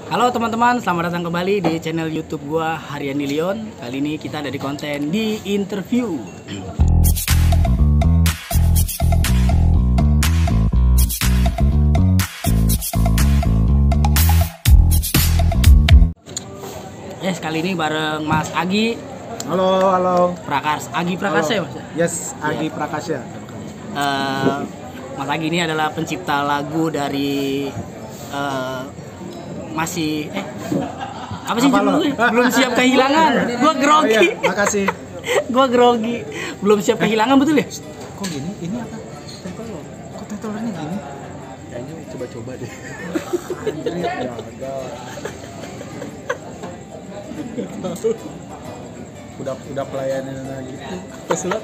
Halo teman-teman, selamat datang kembali di channel YouTube gua Harian Leon. Kali ini kita ada di konten di interview. Yes, kali ini bareng Mas Agi. Halo, halo. Agi Prakasya ya, Mas? Yes, Agi Prakasya. Mas Agi ini adalah pencipta lagu dari apa sih judulnya? Belum siap kehilangan. Gua grogi. Oh, iya, makasih. Gua grogi. Belum siap kehilangan, betul ya? Kok gini? Ini apa? Title. Kok titelnya gini? Kayaknya coba-coba deh. Udah pelayanan gitu. Tes dulu.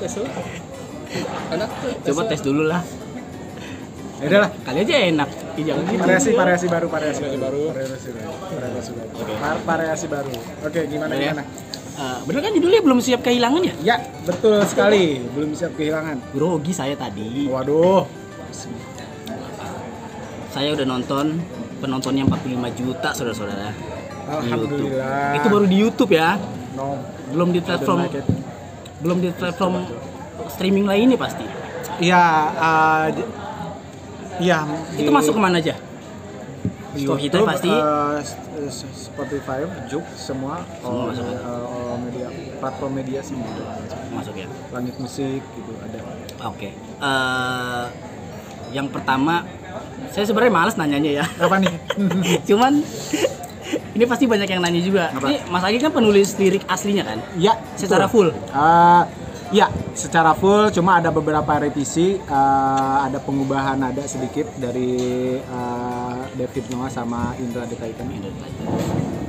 Enak tuh. Coba tes dulu lah. Ya udah lah. Kali aja enak. Jangan gitu. Variasi baru. Oke. Variasi baru. Oke, gimana? Bener kan judulnya belum siap kehilangan ya? Ya, betul sekali. Belum siap kehilangan. Grogi saya tadi. Waduh. Saya udah nonton, penontonnya 45 juta saudara-saudara. Alhamdulillah. Itu baru di YouTube ya. No. Belum di platform streaming lainnya pasti. Iya, Itu masuk kemana aja? YouTube, pasti. Spotify, Juk, semua Masuk ya? media, platform media semua Masuk ya. Langit Musik gitu ada. Oke. Yang pertama, saya sebenarnya malas nanyanya ya. Apa nih? Cuman ini pasti banyak yang nanya juga. Apa? Ini Mas Agi kan penulis lirik aslinya kan? Ya, Secara betul. full. Ya, secara full, cuma ada beberapa revisi, ada pengubahan ada sedikit dari David Noah sama Indra Dekaitan.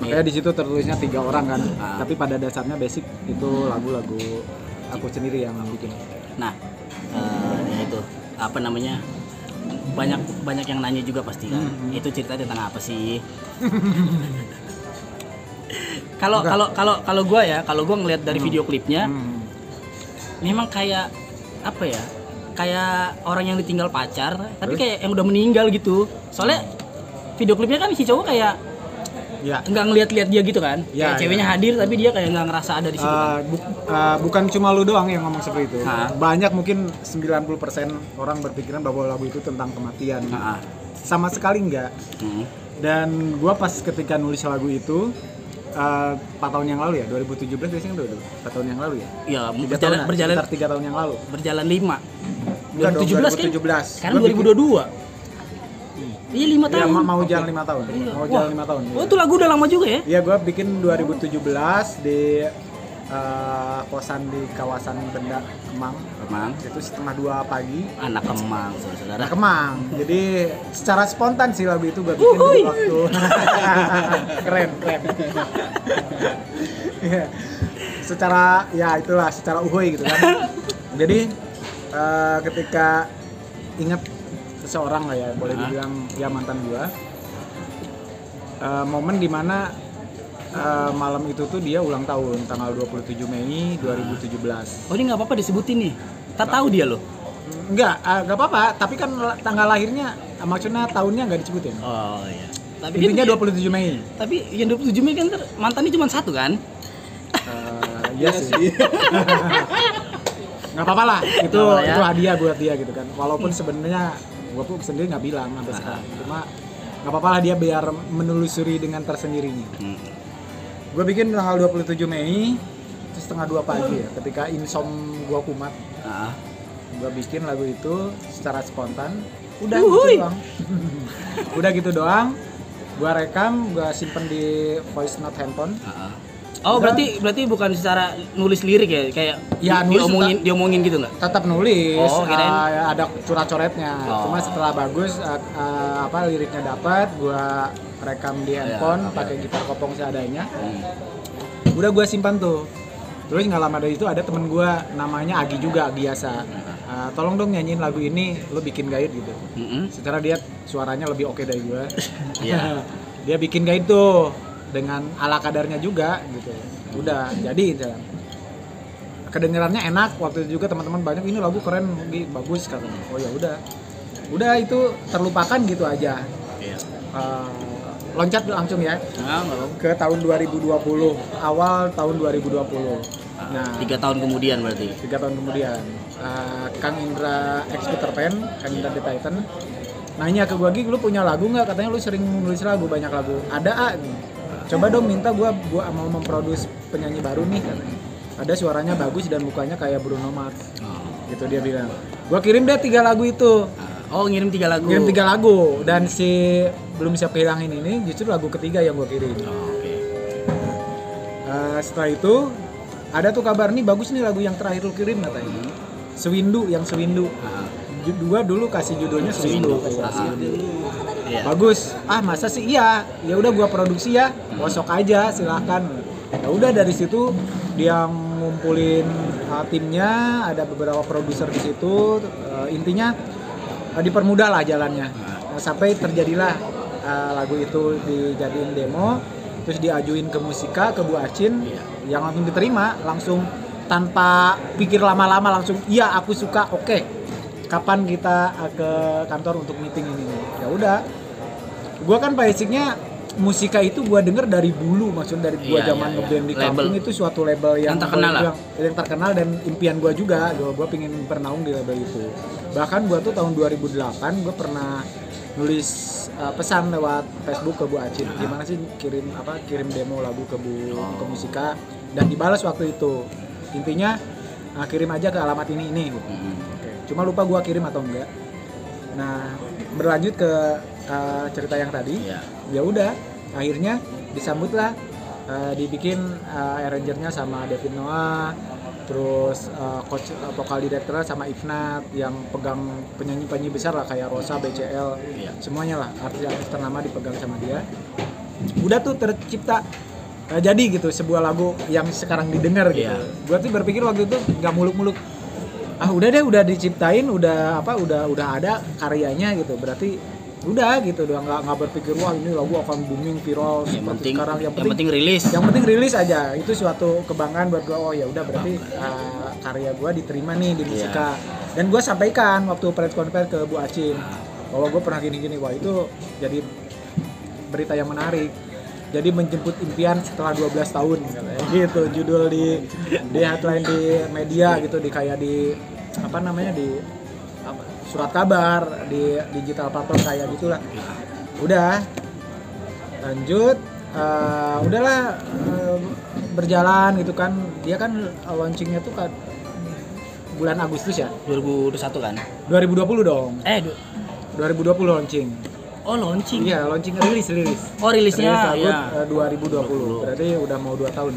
Makanya di situ tertulisnya 3 orang kan, tapi pada dasarnya basic itu lagu-lagu aku sendiri yang bikin. Nah, itu apa namanya? Banyak yang nanya juga pasti kan. Itu cerita tentang apa sih? Kalau gue ngeliat dari video klipnya, memang kayak apa ya? Kayak orang yang ditinggal pacar, tapi kayak yang udah meninggal gitu. Soalnya video klipnya kan si cowok kayak nggak ngeliat-liat dia gitu kan? Kayak ceweknya hadir, tapi dia kayak nggak ngerasa ada di situ. Bukan cuma lu doang yang ngomong seperti itu. Banyak, mungkin 90% orang berpikiran bahwa lagu itu tentang kematian. Sama sekali enggak. Dan gua pas ketika nulis lagu itu 4 tahun yang lalu ya, 2017 biasanya udah 4 tahun yang lalu ya? Iya, berjalan 3 tahun yang lalu. Berjalan 5. 2017 kan? 2017. Sekarang 2022. Iya 5 tahun. Iya, mau jalan 5 tahun. Iya. Mau jalan 5 tahun. Oh, itu lagu udah lama juga ya? Iya, gua bikin 2017 di kosan di kawasan Benda Kemang. Itu setengah 2 pagi. Anak Kemang, saudara-saudara. Kemang. Jadi secara spontan sih lagu itu gue bikin di waktu. keren. Yeah. Secara uhuy gitu kan. Jadi ketika ingat seseorang lah ya, boleh dibilang ya mantan gua. Momen dimana malam itu tuh dia ulang tahun tanggal 27 Mei 2017. Oh, ini nggak apa-apa disebutin nih. Tak tahu dia loh. Enggak apa-apa, tapi kan tanggal lahirnya maksudnya tahunnya nggak disebutin. Oh iya. Tapi intinya 27 Mei. Tapi yang 27 Mei kan mantannya cuma 1 kan? Iya sih. Nggak apa-apa lah, itu hadiah buat dia gitu kan. Walaupun sebenarnya gua pun sendiri nggak bilang sampai sekarang. Cuma nggak apa-apa lah dia biar menelusuri dengan tersendirinya. Gue bikin tanggal 27 Mei setengah 2 pagi ya, ketika insom gue kumat. Gue bikin lagu itu secara spontan. Udah gitu doang. Udah gitu doang. Gue rekam, gue simpen di voice note handphone. Oh, berarti bukan secara nulis lirik ya, kayak diomongin gitu nggak? Tetap nulis. Oh, ada coret-coretnya. Cuma setelah bagus liriknya dapat, gue rekam di handphone pakai gitar kopong seadanya. Udah gue simpan tuh. Terus nggak lama dari itu ada temen gue namanya Agi juga, biasa. Tolong dong nyanyiin lagu ini, lo bikin guide gitu. Secara dia suaranya lebih oke dari gue. Dia bikin guide tuh dengan ala kadarnya juga gitu. Udah jadi kedengarannya enak. Waktu itu juga teman-teman banyak, ini lagu keren, bagus katanya. Oh ya udah itu terlupakan gitu aja. loncat langsung ya Nggak apa-apa. ke tahun 2020, awal tahun 2020. Nah, 3 tahun kemudian berarti. 3 tahun kemudian, Kang Indra ex Peter Pan, Kang Indra The Titan, nanya ke gua, Gi, lu punya lagu nggak? Katanya lu sering nulis lagu, banyak lagu. Ada coba dong minta gua mau memproduksi penyanyi baru nih katanya. Ada suaranya bagus dan mukanya kayak Bruno Mars. Gitu dia bilang. Gua kirim deh 3 lagu itu. Oh, ngirim 3 lagu. Kirim 3 lagu dan si Belum Siap Hilangin ini justru lagu ketiga yang gua kirim. Oke. Setelah itu ada tuh kabar nih, bagus nih lagu yang terakhir lu kirim katanya. Sewindu, yang Sewindu. Dua dulu kasih judulnya Sewindu. Iya. Bagus. Masa sih? Iya. Ya udah gua produksi ya. Kosok aja, silahkan. Ya udah dari situ dia ngumpulin timnya, ada beberapa produser di situ. Intinya dipermudah lah jalannya. Sampai terjadilah lagu itu dijadiin demo, terus diajuin ke Musika, ke Bu Acin, yang langsung diterima, langsung tanpa pikir lama-lama, langsung iya aku suka, oke. Kapan kita ke kantor untuk meeting ini? Ya udah. Gua kan basicnya Musika itu gua denger dari dulu, maksudnya dari gua zaman ngeband di kampung, itu suatu label yang terkenal yang terkenal dan impian gua juga. Gua pengen bernaung di label itu. Bahkan gua tuh tahun 2008 gua pernah nulis pesan lewat Facebook ke Bu Acin, gimana sih kirim demo lagu ke Musika, dan dibalas waktu itu. Intinya kirim aja ke alamat ini gitu. Oke. Cuma lupa gua kirim atau enggak. Nah, berlanjut ke cerita yang tadi. Ya udah, akhirnya disambutlah, dibikin arrangernya sama David Noah, terus coach vokal direkturnya sama Ifnat yang pegang penyanyi-penyanyi besar lah kayak Rosa, BCL, semuanya lah artis-artis ternama dipegang sama dia. Udah tuh tercipta jadi gitu sebuah lagu yang sekarang didengar gitu. Gua tuh berpikir waktu itu nggak muluk-muluk. Udah deh, udah diciptain, udah ada karyanya gitu. Berarti udah gitu, udah nggak berpikir wah ini lagu akan booming viral seperti sekarang. Yang penting rilis aja. Itu suatu kebanggaan buat gua. Oh ya udah, berarti karya gua diterima nih di Musika. Dan gua sampaikan waktu press conference ke Bu Acin bahwa gua pernah gini-gini. Wah, itu jadi berita yang menarik. Jadi menjemput impian setelah 12 tahun gitu, judul di headline di media gitu, di kayak di surat kabar, di digital platform kayak gitulah. Udah lanjut, udahlah berjalan gitu kan. Dia kan launchingnya tuh kan bulan Agustus ya, 2021 kan? 2020 dong. 2020 launching. Oh, launching. Iya, launching rilis. Oh, rilisnya ya 2020. Berarti udah mau 2 tahun.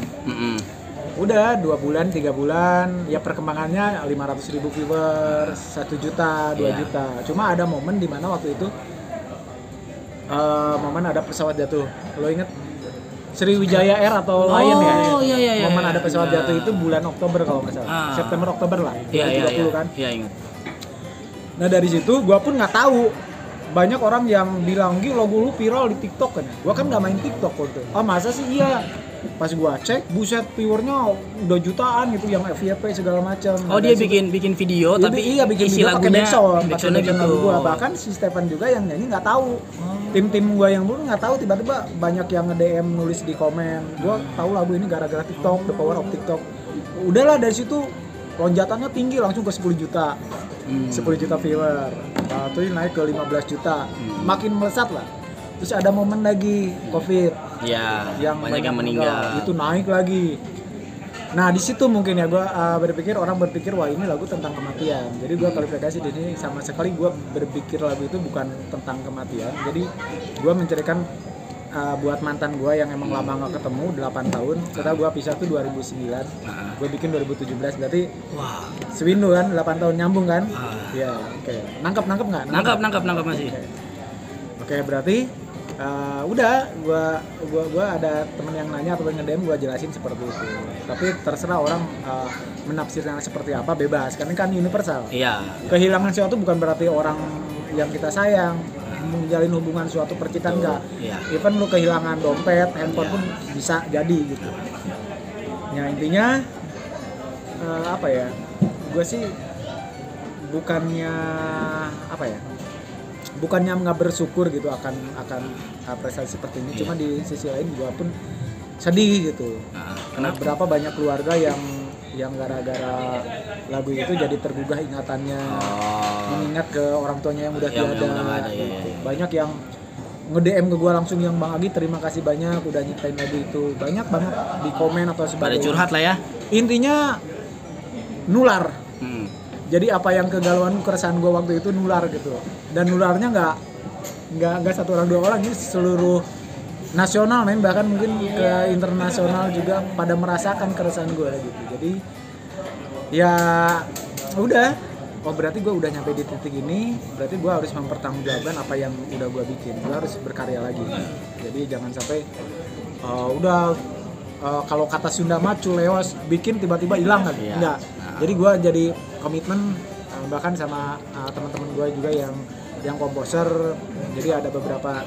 Udah 2 bulan, 3 bulan, ya perkembangannya 500.000 viewers, 1 juta, 2 juta. Cuma ada momen di mana waktu itu momen ada pesawat jatuh. Lo inget Sriwijaya Air atau Lion ya? Oh iya. Momen ada pesawat jatuh itu bulan Oktober kalau nggak salah. September Oktober lah. 2020 kan? Iya, ingat. Nah, dari situ gua pun nggak tahu. Banyak orang yang bilang, Gi, lagu lu viral di TikTok kan. Gua kan nggak main TikTok waktu itu. Masa sih? Iya. Pas gua cek, buset, viewernya udah jutaan gitu, yang FYP segala macam. Oh, dia bikin video tapi bikin isi video lagunya pakai backsound lagu gua. Bahkan si Stefan juga yang nyanyi nggak tahu. Tim gua yang dulu nggak tahu, tiba-tiba banyak yang nge-DM nulis di komen. Gua tahu lagu ini gara-gara TikTok, the power of TikTok. Udahlah, dari situ lonjatannya tinggi, langsung ke 10 juta. 10 juta viewer. Terus naik ke 15 juta. Makin melesat lah. Terus ada momen lagi Covid. Yang banyak yang meninggal. Itu naik lagi. Nah, di situ mungkin ya orang berpikir wah ini lagu tentang kematian. Jadi gua klarifikasi di sini, sama sekali gua berpikir lagu itu bukan tentang kematian. Jadi gua menceritakan buat mantan gua yang emang lama nggak ketemu 8 tahun. Setelah gua pisah tuh 2009. Gua bikin 2017, berarti Sewindu kan 8 tahun, nyambung kan? Iya, oke. Nangkep nggak? Nangkep masih. Oke, berarti udah gua ada temen yang nanya atau nge-DM, gua jelasin seperti itu. Tapi terserah orang menafsirnya seperti apa, bebas. Karena kan universal. Iya. Kehilangan sesuatu bukan berarti orang yang kita sayang menjalin hubungan suatu percintaan, enggak. Even lu kehilangan dompet, handphone pun bisa jadi gitu. Ya intinya gue sih bukannya bukannya nggak bersyukur gitu akan prestasi seperti ini, cuma di sisi lain gue pun sedih gitu. Kenapa? Berapa banyak keluarga yang gara-gara lagu itu jadi tergugah ingatannya, mengingat ke orang tuanya yang udah tiada. Gitu. Banyak yang nge-DM ke gue langsung, yang Bang Agi terima kasih banyak udah nyiptain lagu itu, banyak banget di komen atau sebagainya. Pada curhat lah ya. Intinya nular. Jadi apa yang kegalauan keresahan gue waktu itu nular gitu, dan nularnya nggak satu orang dua orang, ini seluruh nasional men, bahkan mungkin ke internasional juga pada merasakan keresahan gue gitu. Jadi ya udah, oh berarti gue udah nyampe di titik ini, berarti gue harus mempertanggungjawabkan apa yang udah gue bikin, gue harus berkarya lagi. Jadi jangan sampai kalau kata Sunda mah culeos bikin tiba-tiba hilang kan, enggak. Jadi gue jadi komitmen, bahkan sama teman-teman gue juga yang komposer. Jadi ada beberapa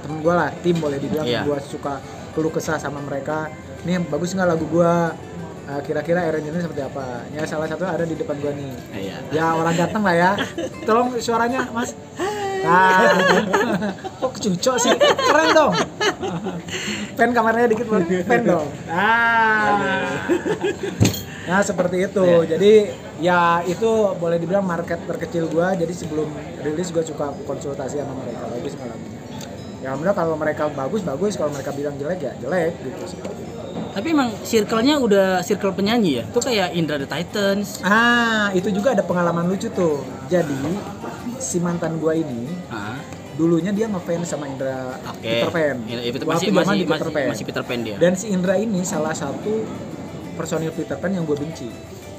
temen gue lah, tim boleh dibilang, gue suka keluh kesah sama mereka, nih bagus nggak lagu gue, kira-kira arrangementnya seperti apa. Ya salah satu ada di depan gue nih, ya orang ganteng lah ya, tolong suaranya mas. Nah, kok kecucok sih, keren dong. Pen kamarnya dikit, pen dong. Nah seperti itu. Jadi ya itu boleh dibilang market terkecil gue. Jadi sebelum rilis gue suka konsultasi sama mereka, bagus nggak lagunya. Ya alhamdulillah kalau mereka bagus, kalau mereka bilang jelek ya jelek gitu, seperti itu. Tapi emang circle-nya udah circle penyanyi ya? Itu kayak Indra the Titans. Itu juga ada pengalaman lucu tuh. Jadi si mantan gua ini dulunya dia ngefans sama Indra Peter Pan. Masih Peter Pan dia. Dan si Indra ini salah satu personil Peter Pan yang gue benci.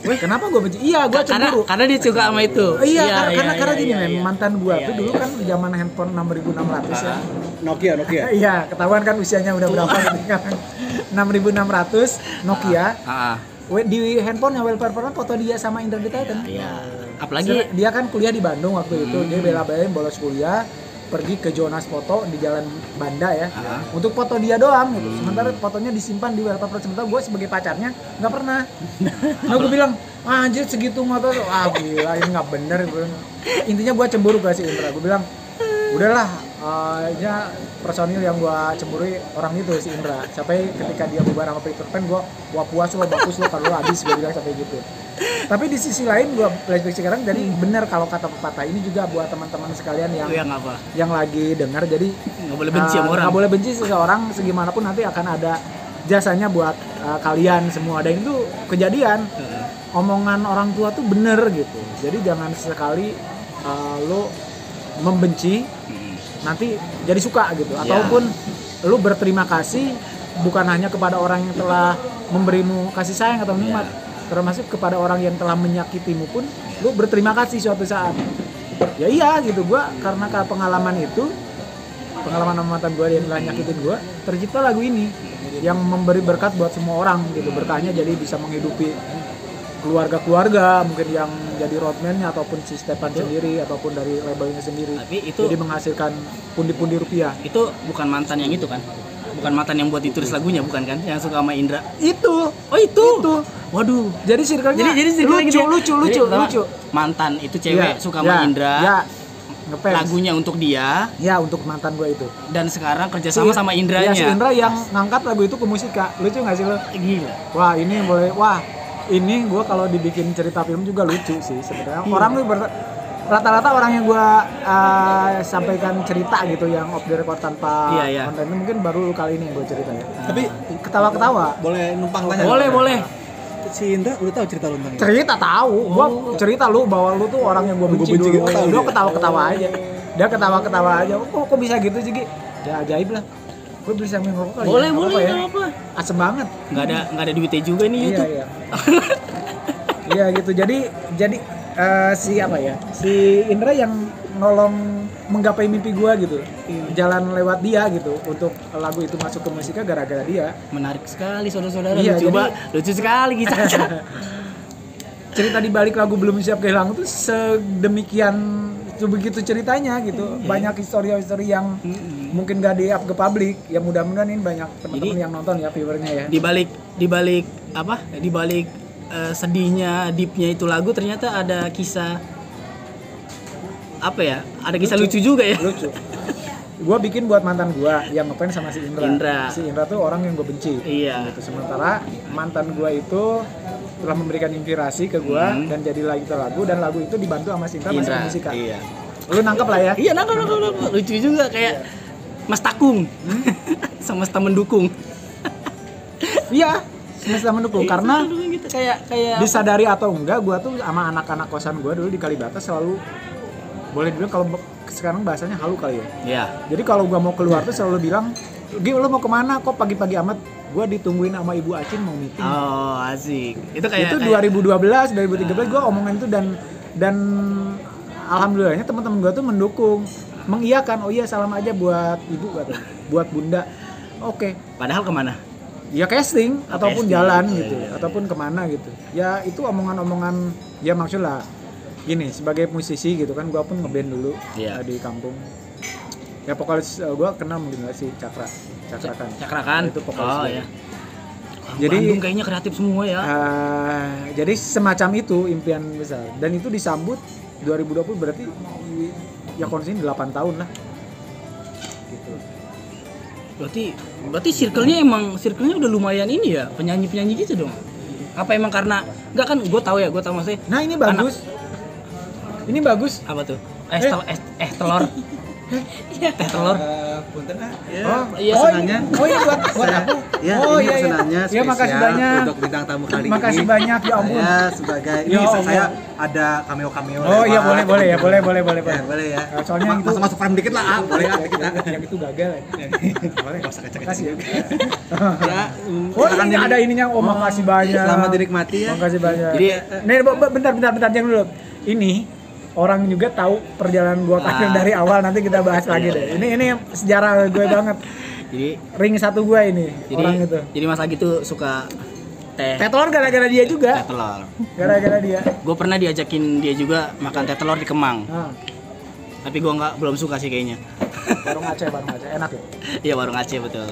Kenapa gue benci? Iya, gue cemburu. Karena dia suka sama itu. Karena gini men, mantan gue tuh dulu kan zaman handphone 6600 ya. Nokia. Iya, ketahuan kan usianya udah berapa gitu kan. 6600 Nokia. Di handphonenya wallpaper foto dia sama Indra the Titan. Iya. Apalagi dia kan kuliah di Bandung waktu itu. Dia bela-belain bolos kuliah, pergi ke Jonas Foto di Jalan Banda ya, untuk foto dia doang gitu. Sementara fotonya disimpan di wallpaper, sementara gue sebagai pacarnya nggak pernah. Nah gue bilang, anjir segitu motor, gila ini nggak bener. Intinya gue cemburu ke si Indra. Gue bilang, udahlah, ya personil yang gue cemburui orang itu si Indra. Sampai ketika dia bubar sama Peter Pan, gue wah puas lo, bagus lo, kalau lo habis, gue bilang sampai gitu. Tapi di sisi lain gue flashback sekarang, jadi benar kalau kata pepatah ini juga buat teman-teman sekalian yang lagi dengar. Jadi nggak boleh benci sama orang. Nggak boleh benci seseorang, segimanapun nanti akan ada jasanya buat kalian semua. Dan itu kejadian. Omongan orang tua tuh bener gitu. Jadi jangan sekali lo membenci nanti jadi suka gitu. Ataupun lo berterima kasih bukan hanya kepada orang yang telah memberimu kasih sayang atau nikmat, termasuk kepada orang yang telah menyakitimu pun lu berterima kasih suatu saat. Ya iya gitu, gua karena pengalaman sama mantan gua yang telah nyakitin gua, tercipta lagu ini yang memberi berkat buat semua orang gitu, berkahnya jadi bisa menghidupi keluarga mungkin yang jadi roadman-nya ataupun si Stefan sendiri ataupun dari labelnya sendiri. Tapi itu jadi menghasilkan pundi-pundi rupiah. Itu bukan mantan yang itu kan? Bukan mantan yang buat ditulis lagunya, bukan kan? Yang suka sama Indra. Itu. Waduh. Jadi circle-nya lucu. Mantan itu cewek suka sama Indra. Ya. Lagunya untuk dia. Ya, untuk mantan gue itu. Dan sekarang kerjasama sama Indranya. Ya, si Indra yang ngangkat lagu itu ke musika. Lucu nggak sih lo? Gila. Wah, ini boleh. Wah, ini gue kalau dibikin cerita film juga lucu sih sebenarnya. Orang tuh rata-rata orang yang gue sampaikan cerita gitu yang off the record tanpa konten itu mungkin baru kali ini yang gue cerita ya. Tapi ketawa-ketawa. Boleh numpang tanya? Boleh. Si Indra udah tahu cerita lu tentang itu? Cerita tahu. Gua cerita lu bahwa lu tuh orang yang gue benci dulu. Dia ketawa-ketawa aja. Dia ketawa-ketawa aja. Kok bisa gitu sih, Gi? Ya ajaib lah. Gue beli sambil ngerokok kali. Boleh ya. apa? Asem banget. Nggak ada duitnya juga nih YouTube. Iya. Iya gitu. Jadi si Indra yang nolong menggapai mimpi gue gitu. Jalan lewat dia gitu untuk lagu itu masuk ke musika gara-gara dia. Menarik sekali saudara-saudara. Iya, lucu sekali gitu. Cerita di balik lagu Belum Siap Kehilangan tuh sedemikian begitu ceritanya gitu. Banyak histori-histori yang mungkin gak di-up ke publik. Ya mudah-mudahan ini banyak teman-teman yang nonton ya, viewernya ya. Di balik sedihnya, deepnya itu lagu ternyata ada kisah apa ya? Ada kisah lucu juga ya. Lucu. Gue bikin buat mantan gue yang ngefans sama si Indra. Si Indra tuh orang yang gue benci. Iya. Gitu. Sementara mantan gue itu telah memberikan inspirasi ke gue dan jadilah itu lagu, dan lagu itu dibantu sama si Indra masih musikan. Iya. Lu nangkep lah ya? Iya, nangkep. Lucu juga kayak Mas Takung semesta mendukung. Iya, semesta mendukung karena gitu, kayak disadari atau enggak, gue tuh sama anak-anak kosan gue dulu di Kalibata selalu, boleh dibilang kalau sekarang bahasanya halu kali ya. Iya. Jadi kalau gue mau keluar tuh selalu bilang, "Gi, lu mau kemana? Kok pagi-pagi amat?" Gue ditungguin sama Ibu Acin mau meeting. Oh, asik. Itu kayak 2012, 2013 gue omongan itu dan alhamdulillahnya teman-teman gue tuh mendukung, mengiyakan. Oh iya, salam aja buat ibu katanya, buat bunda. Oke. Padahal kemana? Ya casting ataupun casting, jalan iya, gitu, iya. ataupun kemana gitu. Ya itu omongan-omongan, ya maksudnya gini, sebagai musisi gitu kan, gue pun ngeband dulu di kampung. Ya vokalis gue kenal mungkin nggak sih, Cakrakan. Itu vokalis. Oh gue. ya. Jadi Bandung kayaknya kreatif semua ya. Jadi semacam itu impian besar, dan itu disambut 2020, berarti ya kondisinya 8 tahun lah. Gitu. Berarti circle-nya udah lumayan ini ya, penyanyi gitu dong. Apa emang karena enggak kan gue tahu maksudnya. Nah, ini bagus. Ini bagus. Apa tuh? Telur. Teh telur. Punten ah. Oh, iya, senangnya. Oh iya, buat aku. Ya, Oh ini iya. pesanannya Ya, makasih spesial banyak. untuk bintang tamu kali ini. Makasih banyak, ya ampun. Saya sebagai Ya Allah. saya ada cameo. Oh iya, boleh ya, boleh. Ya, boleh ya. Soalnya itu masuk frame dikit lah, boleh ya dikit ya. yang itu gagal ya. Boleh. Enggak usah kecek-kecek. Makasih ya. Ya, Oh, ini ada ininya. Oh, makasih banyak. Selamat dinikmati ya. Makasih banyak. Jadi Nih, bentar jangan dulu. Ini orang juga tahu perjalanan gua karir dari awal, nanti kita bahas lagi deh. Ini sejarah gue banget. jadi Ring satu gua ini, orang itu. Jadi Mas Agi tuh suka teh Telur gara-gara dia juga. telur. Gara-gara dia. Gue pernah diajakin dia juga makan teh telur di Kemang. Nah, Tapi gue belum suka sih kayaknya. warung Aceh enak ya. Iya, warung Aceh betul.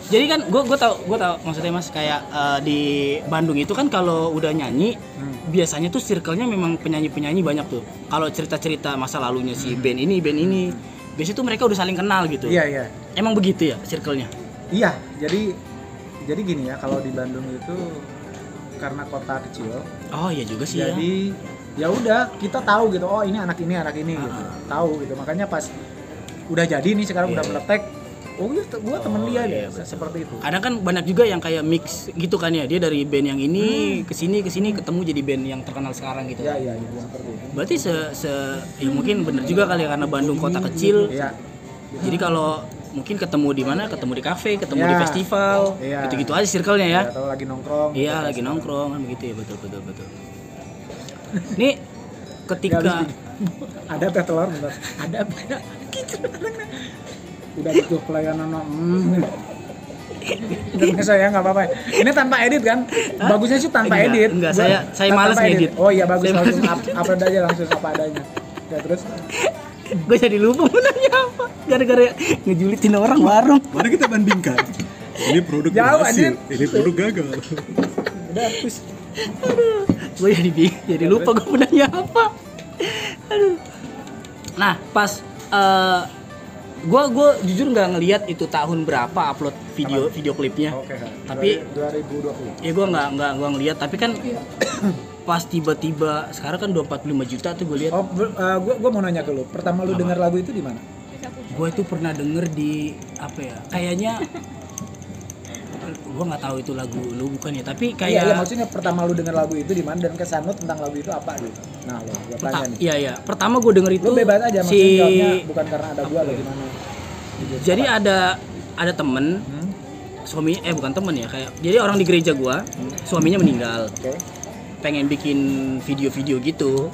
Jadi kan gue tau maksudnya Mas kayak di Bandung itu kan kalau udah nyanyi biasanya tuh circle-nya memang penyanyi banyak tuh. Kalau cerita-cerita masa lalunya si band ini biasanya tuh mereka udah saling kenal gitu. Iya. Emang begitu ya circle-nya? Iya, jadi gini ya, kalau di Bandung itu karena kota kecil. Oh iya juga sih Jadi ya udah kita tahu gitu. Oh, ini anak ini gitu. Tahu gitu. Makanya pas udah jadi nih sekarang udah meletek. Oh iya, gua temen dia iya, deh, seperti itu. Kadang kan banyak juga yang kayak mix gitu kan ya. Dia dari band yang ini kesini ketemu jadi band yang terkenal sekarang gitu. Iya, seperti itu. Berarti ya mungkin bener juga kali ya karena Bandung kota kecil. Iya. Jadi kalau mungkin ketemu di mana? Ketemu di kafe, ketemu Iya. di festival. Iya. Gitu-gitu aja circle-nya ya. Atau lagi nongkrong. Iya, lagi nongkrong kan begitu ya. Betul. Nih ketika Ada teh telur bentar. Ada banyak. Udah butuh pelayanan. Udah saya nggak apa-apa. Ini tanpa edit kan? Bagusnya sih tanpa edit. Enggak, saya malas ngedit. Oh iya, bagus, langsung upload aja langsung apa adanya. Ya terus gue jadi lupa mau nanya apa. Gara-gara ngejulitin orang warung. Mari kita bandingkan. Ini produk Jauh, berhasil, anjir. ini produk gagal. udah terus Gue jadi lupa gue mau nanya apa. Aduh. Nah, pas gue jujur nggak ngelihat itu tahun berapa upload video klipnya. Oke. Tapi 2020. ya gue nggak ngelihat, tapi kan pas tiba-tiba sekarang kan 245 juta tuh gue lihat. Oh, gua mau nanya ke lu. Pertama lu dengar lagu itu di mana? Gue itu pernah denger di apa ya? Kayaknya gue nggak tahu itu lagu lu bukan ya, tapi kayak Iya, maksudnya pertama lu dengar lagu itu di mana dan kesan lu tentang lagu itu apa gitu. Nah, gua tanya nih. Iya. Pertama gue denger itu Lu bebas aja maksudnya jawabnya bukan karena ada gua atau gimana. Jadi ada temen suami bukan temen ya, kayak jadi orang di gereja gua suaminya meninggal. Oke. Pengen bikin video-video gitu.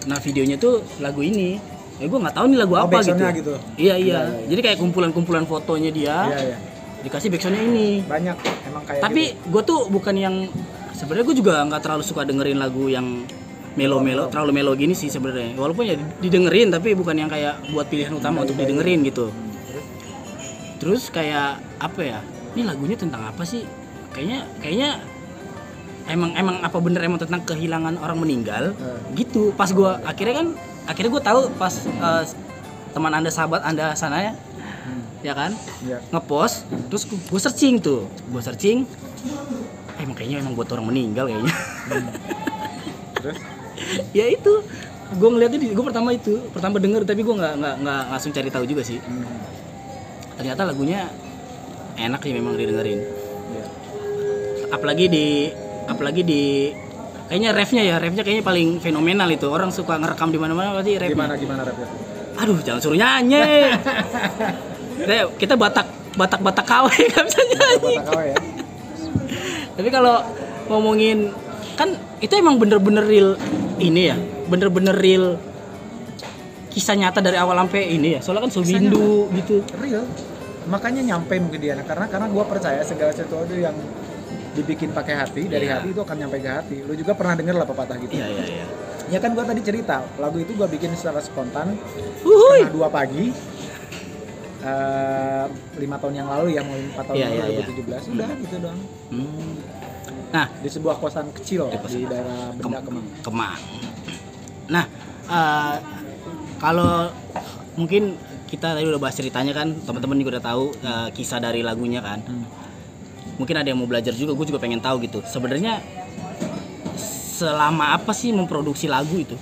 Nah, videonya tuh lagu ini. Ya gue nggak tahu nih lagu apa gitu. gitu. Iya. Jadi kayak kumpulan-kumpulan fotonya dia. Iya. Dikasih backsoundnya ini. Banyak emang kayak Tapi gitu. gue tuh bukan yang sebenarnya gue juga nggak terlalu suka dengerin lagu yang melo-melo, terlalu melo gini sih sebenarnya. Walaupun ya didengerin tapi bukan yang kayak buat pilihan utama untuk didengerin gitu. Terus kayak apa ya? Ini lagunya tentang apa sih? Kayaknya emang apa bener emang tentang kehilangan orang meninggal gitu. Pas gue akhirnya kan akhirnya gue tahu pas teman anda, sahabat anda sana ya, ya kan, ngepost, terus gue searching emang kayaknya emang buat orang meninggal kayaknya. Terus ya itu gue ngeliatnya gue pertama denger, tapi gue nggak langsung cari tahu juga sih. Ternyata lagunya enak sih memang didengerin. Apalagi di kayaknya refnya kayaknya paling fenomenal itu. Orang suka ngerekam di mana-mana pasti refnya. Gimana refnya? Aduh, jangan suruh nyanyi. Kita Batak KW nggak bisa nyanyi. Batak KW ya. Tapi kalau ngomongin kan itu emang bener-bener real ini ya, bener-bener real kisah nyata dari awal sampai ini ya. Soalnya kan Sewindu gitu. Real. Makanya nyampe mungkin dia karena gue percaya segala sesuatu yang dibikin pakai hati dari hati itu akan nyampe ke hati. Lu juga pernah denger lah pepatah gitu. Iya. Ya kan gue tadi cerita lagu itu gue bikin secara spontan setengah 2 pagi 5 tahun yang lalu ya, mau 4 tahun yang lalu 2017 udah gitu doang. Nah di sebuah kosan kecil di daerah Benda Kemang. Nah kalau mungkin kita tadi udah bahas ceritanya kan, teman-teman juga udah tahu kisah dari lagunya kan. Mungkin ada yang mau belajar juga, gue juga pengen tahu gitu. Sebenarnya selama apa sih memproduksi lagu itu?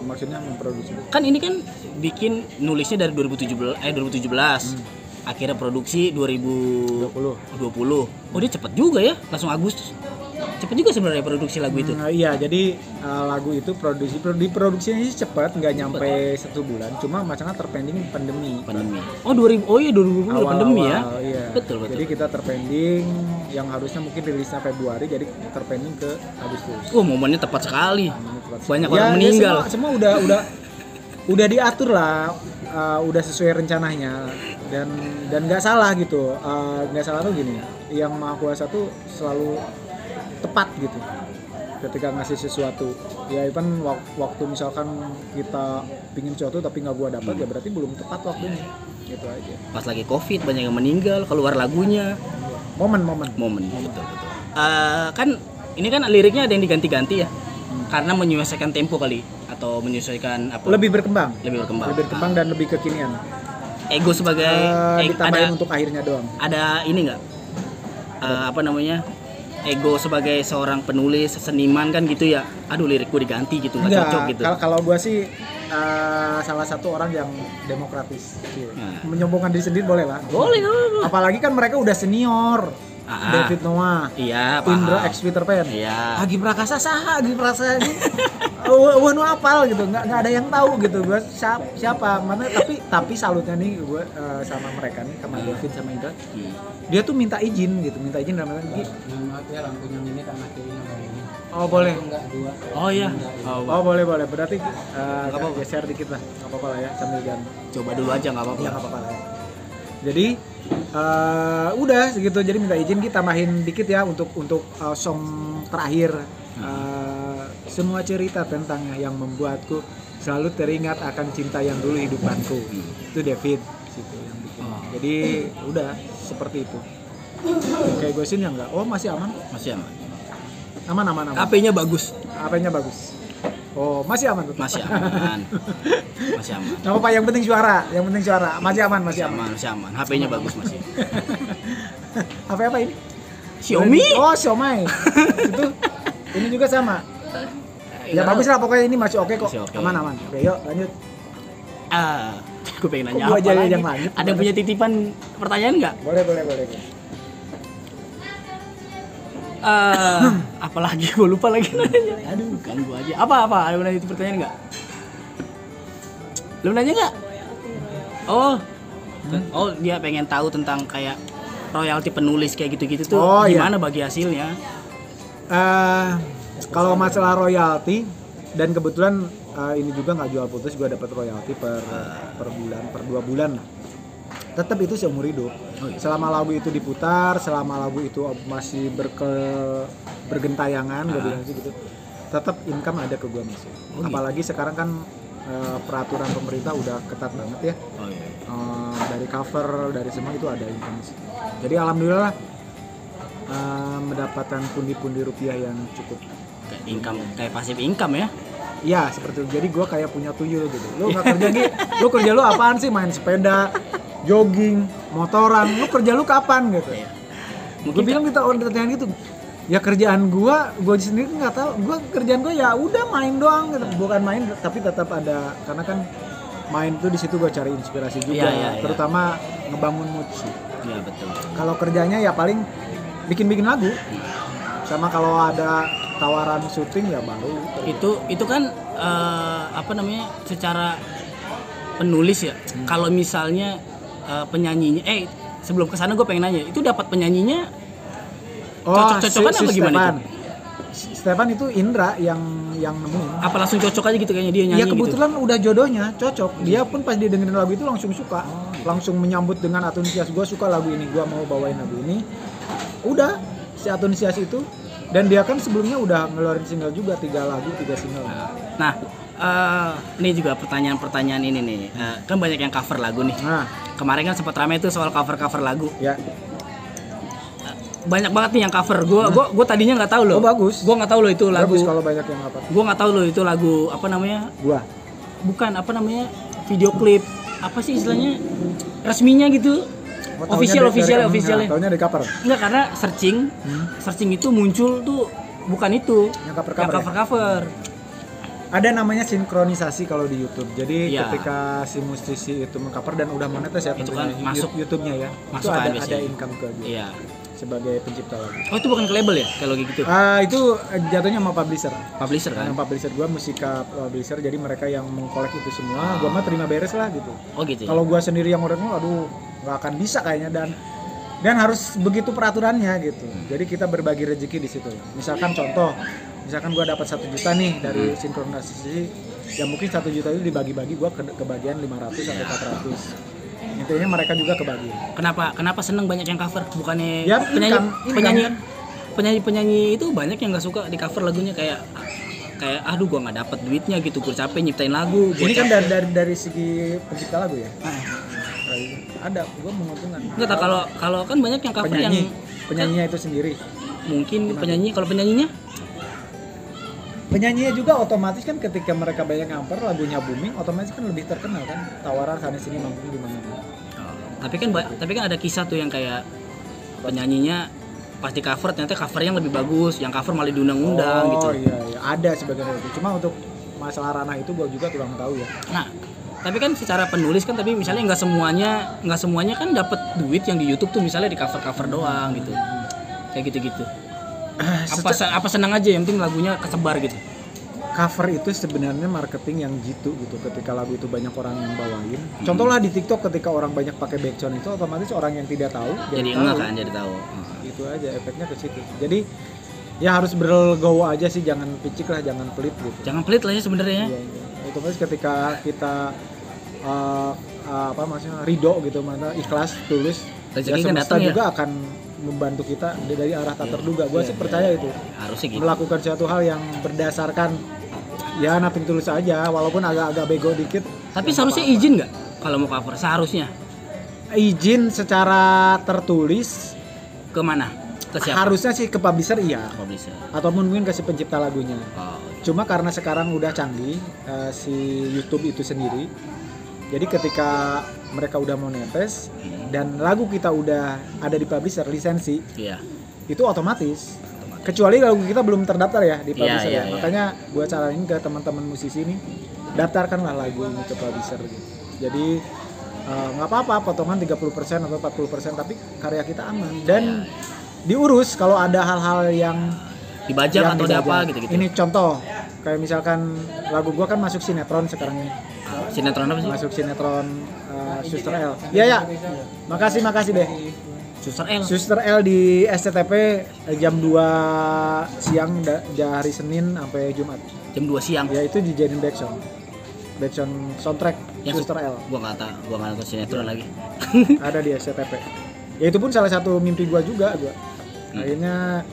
Maksudnya memproduksi? Kan ini kan bikin nulisnya dari 2017. Akhirnya produksi 2020. Oh dia cepet juga ya, langsung Agustus. Cepet juga sebenarnya produksi lagu itu. Iya, jadi lagu itu diproduksinya sih cepet, nggak nyampe 1 bulan. Cuma masalahnya terpending pandemi. Oh 2020 pandemi ya. Iya. Betul. Jadi kita terpending yang harusnya mungkin rilisnya Februari, jadi terpending ke Agustus. Momennya tepat sekali. Banyak orang meninggal. Semua udah diatur lah, udah sesuai rencananya dan nggak salah gitu. Nggak salah tuh gini, yang Maha Kuasa tuh selalu tepat gitu ketika ngasih sesuatu. Ya kan waktu misalkan kita pingin sesuatu tapi nggak gua dapat, ya berarti belum tepat waktunya gitu aja. Pas lagi COVID banyak yang meninggal, keluar lagunya. Momen Betul. Kan ini kan liriknya ada yang diganti-ganti ya, karena menyesuaikan tempo kali, atau menyesuaikan apa? Lebih berkembang dan lebih kekinian. Ego sebagai ditambahin untuk akhirnya doang. Ada ini nggak? Ego sebagai seorang penulis, seniman kan gitu ya. Aduh, lirik gue diganti gitu, nggak cocok gitu. Kalau gue sih salah satu orang yang demokratis. Menyombongkan diri sendiri boleh lah. Boleh. Apalagi kan mereka udah senior. David Noah, iya, Indra X Peter Pan, iya. Agi Prakasa ini, nu apal gitu, nggak ada yang tahu gitu, gue siapa mana, tapi salutnya nih gue sama mereka nih, sama David sama Indra, dia tuh minta izin dalam artian ya lampunya ini karena kirinya ini. Oh boleh. Oh iya. Oh boleh. Berarti geser dikit lah, nggak apa-apa lah ya, sambil ganti. Coba dulu aja, nggak apa-apa. Ya nggak apa-apa lah. Ya. Jadi udah segitu, jadi minta izin kita tambahin dikit ya untuk song terakhir. Semua cerita tentangnya yang membuatku selalu teringat akan cinta yang dulu hidupanku. Itu David situ yang bikin. Jadi udah seperti itu. Kayak gue sini enggak? Oh masih aman? Masih aman. Aman. HP-nya bagus. Oh masih aman tuh. Masih aman. Nggak apa-apa, yang penting suara. Masih aman. HP-nya bagus masih. HP apa ini? Xiaomi. Oh Xiaomi. Itu ini juga sama. Ya bagus lah pokoknya, ini masih oke kok. Aman. Oke yuk lanjut. Gue pengen nanya apa lagi. Yang lanjut. Ada punya titipan pertanyaan nggak? Boleh. Apalagi gue lupa lagi nanya. Aduh, ganggu aja. Apa? Ada yang nanya pertanyaan nggak? Lu nanya nggak? Oh, dia pengen tahu tentang kayak royalti penulis kayak gitu-gitu tuh. Gimana bagi hasilnya? Kalau masalah royalti, dan kebetulan ini juga nggak jual putus, gue dapat royalti per bulan, per 2 bulan. Tetap itu seumur hidup. Selama lagu itu diputar, selama lagu itu masih bergentayangan, gue bilang sih gitu. Tetap income ada ke gue masuk. Apalagi sekarang kan peraturan pemerintah udah ketat banget ya. Dari cover, dari semua itu ada income. Jadi alhamdulillah mendapatkan pundi-pundi rupiah yang cukup. Income, kayak pasif income ya. Iya seperti itu. Jadi gue kayak punya tuyul gitu. Lu nggak kerja Gi? Lu kerja lu apaan sih? Main sepeda, jogging, motoran. Lu kerja lu kapan gitu? Gue bilang kita orang ditanya gitu. Ya kerjaan gue sendiri nggak tahu. Kerjaan gue ya udah main doang gitu. Bukan main tapi tetap ada karena kan main tuh di situ gue cari inspirasi juga. Terutama ngebangun mood sih. Iya betul. Kalau kerjanya ya paling bikin lagu. Sama kalau ada tawaran syuting ya baru. Itu kan secara penulis ya. Kalau misalnya penyanyinya sebelum kesana gue pengen nanya, itu dapat penyanyinya cocok-cocokan apa gimana itu? Stefan itu Indra yang nemuin. Apa langsung cocok aja gitu kayaknya dia nyanyi ya kebetulan gitu? udah jodohnya cocok. Dia pun pas dia dengerin lagu itu langsung suka. Langsung menyambut dengan antusias, gue suka lagu ini, gue mau bawain lagu ini. Udah si antusias itu. Dan dia kan sebelumnya udah ngeluarin single juga, 3 lagu, 3 single. Nah, ini juga pertanyaan ini nih. Kan banyak yang cover lagu nih. Nah, kemarin kan sempat ramai tuh soal cover lagu. Ya. Banyak banget nih yang cover. Gue tadinya nggak tahu loh. Oh bagus. Gue nggak tahu loh itu lagu. Bagus kalau banyak yang cover. Gue nggak tahu loh itu lagu apa namanya? Bukan apa namanya? Video klip. Apa sih istilahnya? Resminya gitu. Officialnya. Taunya dari cover. Enggak, karena searching itu muncul tuh bukan itu. Yang cover. Ada namanya sinkronisasi kalau di YouTube. Jadi ketika si musisi itu mengcover dan udah monetis ya itu kan masuk YouTube-nya ya. Masuk itu ada income ke dia. Iya. Sebagai pencipta lagu. Oh, itu bukan ke label ya kalau gitu? Itu jatuhnya sama publisher. Publisher kan? Publisher gua Musika publisher, jadi mereka yang mengkolek itu semua. Gua mah terima beres lah gitu. Oh gitu. Kalau gua sendiri yang udah aduh nggak akan bisa kayaknya dan harus begitu peraturannya gitu. Jadi kita berbagi rezeki di situ. Misalkan gua dapat 1 juta nih dari sinkronisasi, ya mungkin 1 juta itu dibagi-bagi gua kebagian 500 sampai 400. Intinya mereka juga kebagi. Kenapa seneng banyak yang cover? Bukannya ya, penyanyi itu banyak yang nggak suka di cover lagunya kayak aduh gua nggak dapet duitnya gitu, gua capek nyiptain lagu. Ini kan dari segi pencipta lagu ya. Ada, gua menguntungkan. Enggak tahu kalau kan banyak yang cover penyanyinya itu sendiri. Mungkin kalau penyanyinya juga otomatis kan ketika mereka banyak cover lagunya booming, otomatis kan lebih terkenal kan, tawaran sana sini manggung di mana. Tapi kan ada kisah tuh yang kayak penyanyinya pas di cover ternyata covernya lebih bagus, yang cover malah diundang-undang gitu. Oh iya, ada sebagian itu. Cuma untuk masalah ranah itu gua juga kurang tahu ya. Nah, tapi kan secara penulis kan, tapi misalnya nggak semuanya kan dapat duit yang di YouTube tuh misalnya di cover doang gitu, kayak gitu. Apa senang aja yang penting lagunya kesebar gitu. Cover itu sebenarnya marketing yang gitu ketika lagu itu banyak orang yang bawain. Contohlah di TikTok ketika orang banyak pakai background itu otomatis orang yang tidak tahu jadi tahu. Itu aja efeknya ke situ. Jadi ya harus berlegowo aja sih, jangan picik lah, jangan pelit gitu. Jangan pelit lah ya sebenarnya. Iya. Otomatis ketika kita ridho gitu, mana ikhlas, tulus, rezeki ya kan semesta datang juga akan membantu kita dari arah tak terduga. Gue sih percaya itu. Harusnya gitu. Melakukan suatu hal yang berdasarkan ya nothing tulus aja, walaupun agak bego dikit. Tapi seharusnya izin nggak kalau mau cover? Seharusnya izin secara tertulis ke mana? Ke siapa? Harusnya sih ke publisher iya. Publisher. Ataupun mungkin ke si pencipta lagunya. Okay. Cuma karena sekarang udah canggih si YouTube itu sendiri. Jadi ketika mereka udah monetis dan lagu kita udah ada di publisher lisensi, itu otomatis. Kecuali lagu kita belum terdaftar ya di publisher ya. Makanya gue saranin ke teman-teman musisi ini, daftarkanlah lagu ini ke publisher gitu. Jadi nggak apa-apa potongan 30% atau 40%, tapi karya kita aman dan diurus kalau ada hal-hal yang dibajak atau ada apa gitu. Ini contoh kayak misalkan lagu gue kan masuk sinetron sekarang ini. Sinetron apa sih? Masuk sinetron Suster L. Iya. Makasih deh. Suster L di SCTV jam 2 siang dari Senin sampai Jumat. Jam 2 siang. Ya itu dijadiin backsound soundtrack yang Suster L. Gua nggak nonton sinetron lagi. Ada di SCTV. Ya itu pun salah satu mimpi gua juga Akhirnya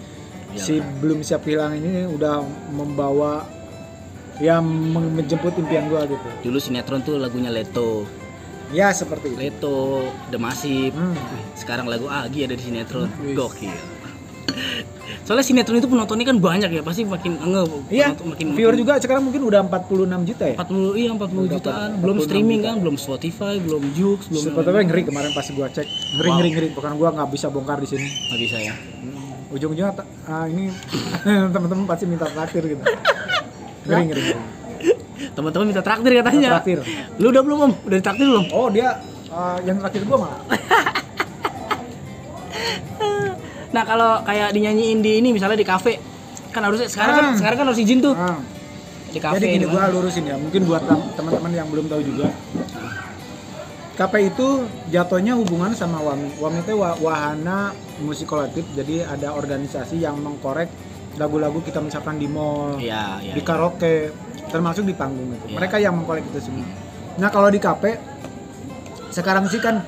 si Belum Siap Hilang ini udah membawa menjemput impian gua gitu. Dulu sinetron tuh lagunya Leto. Ya seperti itu. Leto, The Massive. Sekarang lagu Agi ada di sinetron. Gokil. Soalnya sinetron itu penontonnya kan banyak ya, pasti makin Iya, makin viewer juga sekarang mungkin udah 46 juta ya. 40 jutaan, belum 46 streaming juta. kan, belum Spotify, belum Joox, belum Spotify ngeri kemarin pas gua cek. Ngeri. Bukan gua nggak bisa bongkar di sini. nggak bisa ya. Ujung-ujungnya ini teman-teman pasti minta traktir gitu. Ngeri. Teman-teman minta traktir katanya. Traktir. Lu udah belum, Om? Udah ditraktir belum? Oh, dia yang traktir gua malah. Nah, kalau kayak dinyanyiin di ini misalnya di kafe, kan harusnya sekarang kan harus izin tuh. Di kafe. Jadi gini, di gua mana? lurusin ya. Mungkin buat teman-teman yang belum tahu juga. KP itu jatuhnya hubungan sama WAMI. WAMI itu wahana musik kolektif. Jadi ada organisasi yang mengkorek lagu-lagu kita misalkan di mall, Iya. di karaoke, termasuk di panggung itu. Iya. Mereka yang mengkolek itu semua. Nah, kalau di KP sekarang sih kan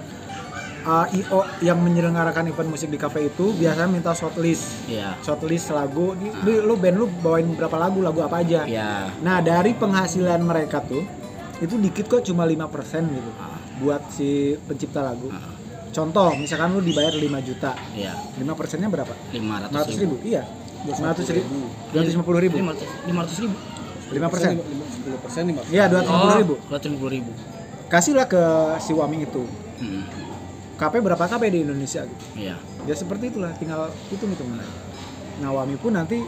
IO yang menyelenggarakan event musik di kafe itu biasanya minta shortlist. Iya. Shortlist lagu, lu band lu bawain berapa lagu apa aja. Iya. Nah, dari penghasilan mereka tuh itu dikit kok, cuma 5% gitu. Buat si pencipta lagu. Contoh, misalkan lu dibayar 5 juta. Iya. 5%-nya berapa? 500 ribu. Iya. 500 ribu. 250 ribu. 500 ribu. 5%. 10% 5%. Iya, 250 ribu. 250 ribu. Kasihlah ke si WAMI itu. Hmm. KP berapa KP di Indonesia gitu. Iya. Ya seperti itulah, tinggal hitung-hitungan aja. Nah, WAMI pun nanti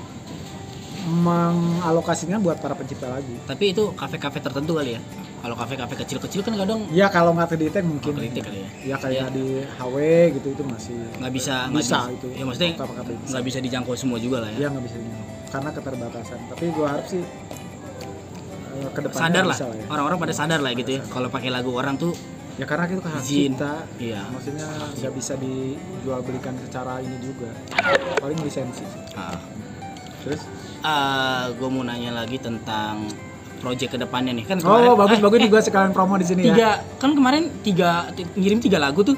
mengalokasinya buat para pencipta lagu. Tapi itu kafe-kafe tertentu kali ya. Kalau kafe-kafe kecil-kecil kan kadang Ya kalau nggak terdetek mungkin. kritik kali ya. Ya kayak di HW gitu itu masih Nggak bisa itu. Ya maksudnya KP nggak bisa dijangkau semua juga lah ya. Ya nggak bisa ini. Karena keterbatasan. Tapi gua harap sih ke depannya Sadar lah. bisa ya. Orang-orang pada sadar lah gitu ya. Kalau pakai lagu orang tuh Ya karena itu hak izin. cipta. Iya. Maksudnya nggak bisa dijual belikan secara ini juga. Paling lisensi. Terus? Gue mau nanya lagi tentang project kedepannya nih kan kemarin. Oh, bagus nih gua sekalian promo di sini ya. Kemarin ngirim 3 lagu tuh.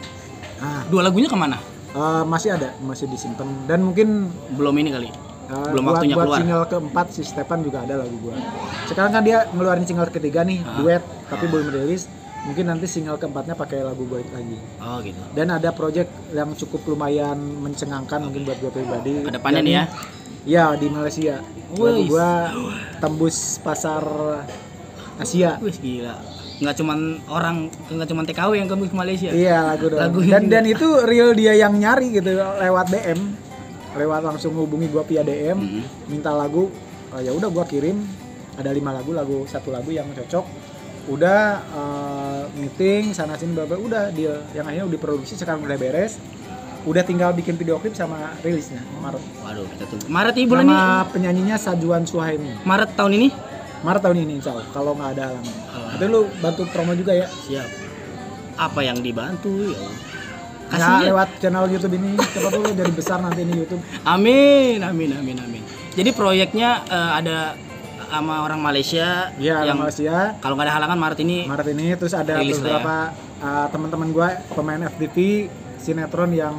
Ah, 2 lagunya kemana? masih ada, masih disimpan dan mungkin Belum ini kali. Belum buat, waktunya buat keluar. single keempat si Stefan juga ada lagu gua. Sekarang kan dia ngeluarin single ketiga nih, duet tapi belum rilis. Mungkin nanti single keempatnya pakai lagu gua itu lagi. Oh gitu. Dan ada project yang cukup lumayan mencengangkan mungkin buat gua pribadi. Kedepannya nih ya. Ya di Malaysia. Lagu Wih. gua tembus pasar Asia. Wih gila. Nggak cuman TKW yang ke Malaysia. Iya lagu doang. Lagunya Dan itu real dia yang nyari gitu lewat DM. Lewat langsung hubungi gua via DM, minta lagu. Ya udah gua kirim. Ada 5 lagu, 1 lagu yang cocok. Udah meeting sana sini udah deal. Yang akhirnya udah diproduksi sekarang udah beres. Udah tinggal bikin video klip sama rilisnya Maret. Waduh, kita tunggu. Maret ini bulan ini. Nama penyanyinya Sajuan Suhaimi. Maret tahun ini? Maret tahun ini insya Allah, kalau nggak ada halangan. Nanti lu bantu promo juga ya. Siap. Apa yang dibantu ya? Ya lewat channel YouTube ini, siapa tuh lu jadi besar nanti ini YouTube. Amin. Jadi proyeknya ada sama orang Malaysia Iya, yang Malaysia. kalau nggak ada halangan Maret ini. Maret ini terus ada Rilis lah beberapa teman-teman gue pemain FTV sinetron yang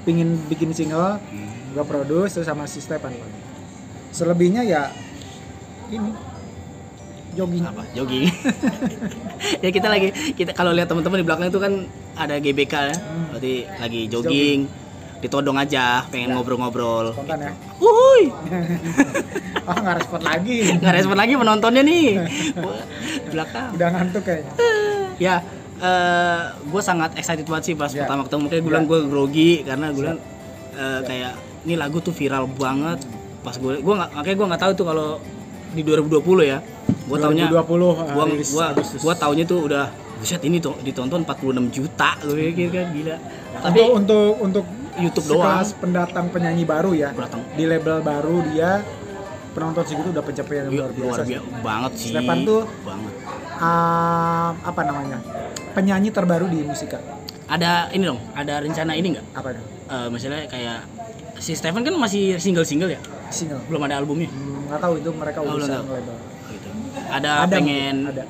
pingin bikin single, gue produce terus sama si Stefan. Selebihnya ya ini jogging. Apa? Jogging. Ya kita kalau lihat teman-teman di belakang itu kan ada GBK ya. Berarti lagi jogging. Ditodong aja, pengen ngobrol-ngobrol. Spontan ya. Wuhui. Oh nggak respon lagi. Nggak respon lagi penontonnya nih. Belakang. Udah ngantuk kayaknya. Ya, gue sangat excited banget sih pas Ya. pertama ketemu. Kayak gue bilang gue grogi karena gue bilang kayak ini lagu tuh viral banget. Pas gue nggak tahu tuh kalau di 2020 ya. Gue taunya 2020 gue taunya tuh udah buset ini tuh ditonton 46 juta gue pikir kan gila. Tapi untuk YouTube doang. sekelas pendatang penyanyi baru ya. Pendatang. Di label baru dia penonton segitu udah pencapaian yang luar biasa. Banget sih. Stefan tuh banget. Apa namanya? Penyanyi terbaru di musika. Ada ini dong, ada rencana ini nggak? Apa itu? Misalnya kayak si Stefan kan masih single ya? Single. Belum ada albumnya. Nggak tahu itu mereka Oh, belum urusan tahu. label. Gitu. Ada pengen mungkin, ada.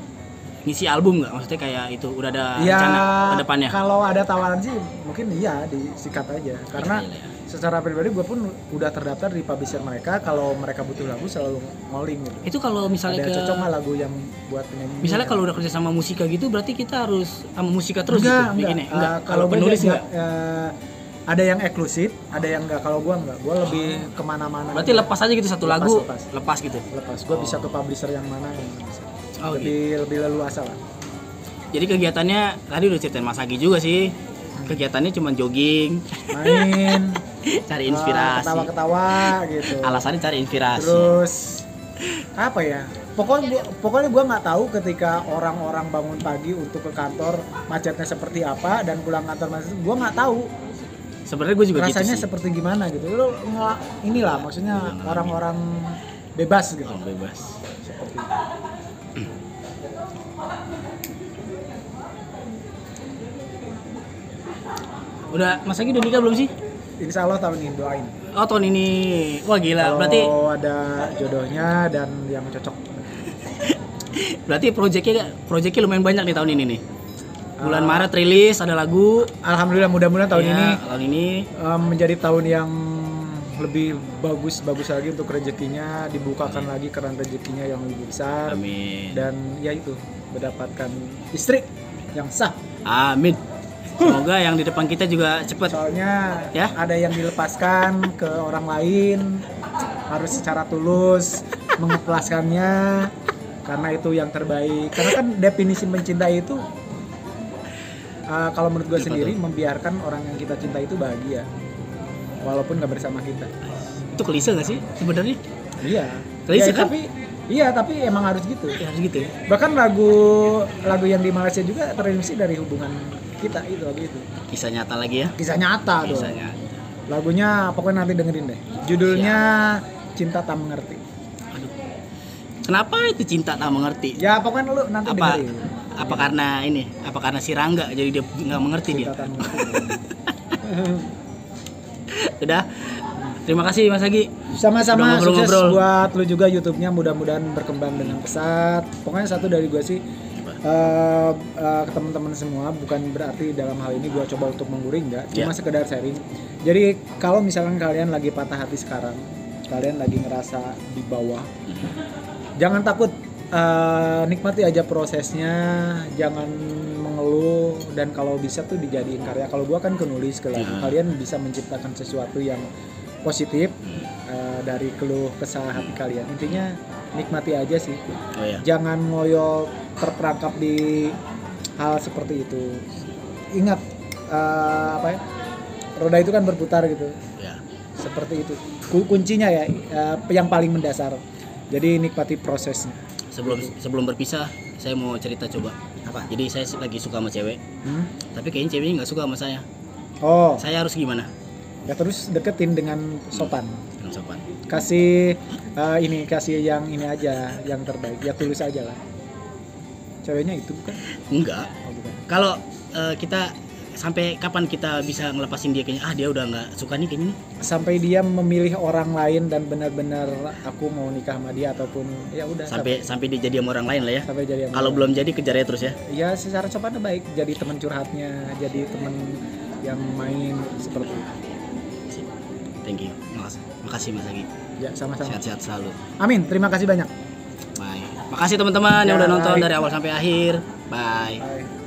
ngisi album nggak? Maksudnya kayak itu udah ada Ya, rencana ke depannya? kalau ada tawaran sih mungkin iya disikat aja. Karena Iya. secara pribadi gue pun udah terdaftar di publisher mereka. Kalau mereka butuh lagu selalu ngoling gitu. Itu kalau misalnya Ada cocok nggak lagu yang buat penyanyi? misalnya kalau udah kerja sama musika gitu berarti kita harus sama musika terus enggak, gitu bikinnya? Enggak. kalau Kalau penulis gue enggak? ada yang eksklusif, ada yang enggak. Kalau gua enggak, gua lebih kemana-mana. Berarti lepas aja gitu satu lagu, lepas gitu. Lepas. Gua bisa ke publisher yang mana yang bisa. Oh, lebih leluasa lah. Jadi kegiatannya tadi udah ceritain Mas Agi juga sih. Kegiatannya cuma jogging, Main, cari inspirasi. ketawa-ketawa gitu. Alasannya cari inspirasi. Terus apa ya? Pokoknya gua nggak tahu ketika orang-orang bangun pagi untuk ke kantor macetnya seperti apa dan pulang kantor macet. Gua nggak tahu Sebenarnya gue juga rasanya gitu sih. seperti gimana gitu. Lu inilah maksudnya orang-orang bebas gitu. Oh, bebas. Seperti itu. Udah Mas Agi udah nikah belum sih? Insya Allah tahun ini doain. Oh tahun ini. Wah gila. Kalau Berarti ada jodohnya dan yang cocok. proyeknya lumayan banyak nih tahun ini nih. Bulan Maret rilis ada lagu. Alhamdulillah mudah-mudahan tahun Ya, ini tahun ini menjadi tahun yang lebih bagus lagi untuk rezekinya, dibukakan lagi keran rezekinya yang lebih besar. amin. Dan ya itu mendapatkan istri yang sah. Amin. Semoga yang di depan kita juga cepet. Soalnya Ya. ada yang dilepaskan ke orang lain harus secara tulus mengikhlaskannya karena itu yang terbaik. Karena kan definisi mencintai itu kalau menurut gue sendiri membiarkan orang yang kita cintai itu bahagia walaupun nggak bersama kita. Itu klise nggak sih sebenarnya? Iya. Klise Ya, kan? tapi emang harus gitu. Ya, harus gitu ya. Bahkan lagu yang di Malaysia juga terinspirasi dari hubungan kita itu lagu itu. Kisah nyata lagi ya. Kisah nyata dong. Kisah nyata. Lagunya pokoknya nanti dengerin deh. Judulnya Cinta Tak Mengerti. Aduh. Kenapa itu cinta tak mengerti? Ya pokoknya lu nanti Apa dengerin. apa karena ini? Apa karena si Rangga jadi dia nggak mengerti dia? Cinta Tak Mengerti. Udah. Terima kasih Mas Agi. Sama-sama, Udah sukses ngobrol-ngobrol. buat lu juga YouTube-nya, mudah-mudahan berkembang dengan pesat. Pokoknya satu dari gue sih ke teman-teman semua, bukan berarti dalam hal ini gue coba untuk menggurui, enggak, cuma sekedar sharing. Jadi kalau misalkan kalian lagi patah hati sekarang, kalian lagi ngerasa di bawah, jangan takut, nikmati aja prosesnya, jangan mengeluh, dan kalau bisa tuh dijadiin karya. Kalau gue kan penulis, kalian bisa menciptakan sesuatu yang positif dari keluh kesah hati kalian. Intinya nikmati aja sih. Oh, iya. Jangan ngoyo terperangkap di hal seperti itu. Ingat roda itu kan berputar gitu. Ya. Seperti itu. Kuncinya ya yang paling mendasar. Jadi nikmati prosesnya. Sebelum berpisah, saya mau cerita coba. Apa? Jadi saya lagi suka sama cewek, tapi kayaknya ceweknya nggak suka sama saya. Oh, Saya harus gimana? ya terus deketin dengan sopan. Dengan sopan. Kasih kasih yang ini aja, yang terbaik. Ya tulus aja lah. Ceweknya itu bukan? Enggak. Oh, bukan. Kalau kita sampai kapan kita bisa ngelepasin dia kayaknya? Dia udah nggak suka nih kayaknya nih. Sampai dia memilih orang lain dan benar-benar aku mau nikah sama dia ataupun ya udah Sampai dia jadi sama orang lain lah ya. sampai jadi sama Kalau dia. belum jadi kejar ya terus ya. Ya secara sopan baik, jadi teman curhatnya, jadi teman yang main seperti itu. Thank you. Makasih Mas Agi. Ya sama-sama. Sehat-sehat selalu. Amin, terima kasih banyak. Bye. Makasih teman-teman yang Ya, udah nonton bye. dari awal sampai akhir. Bye. Bye.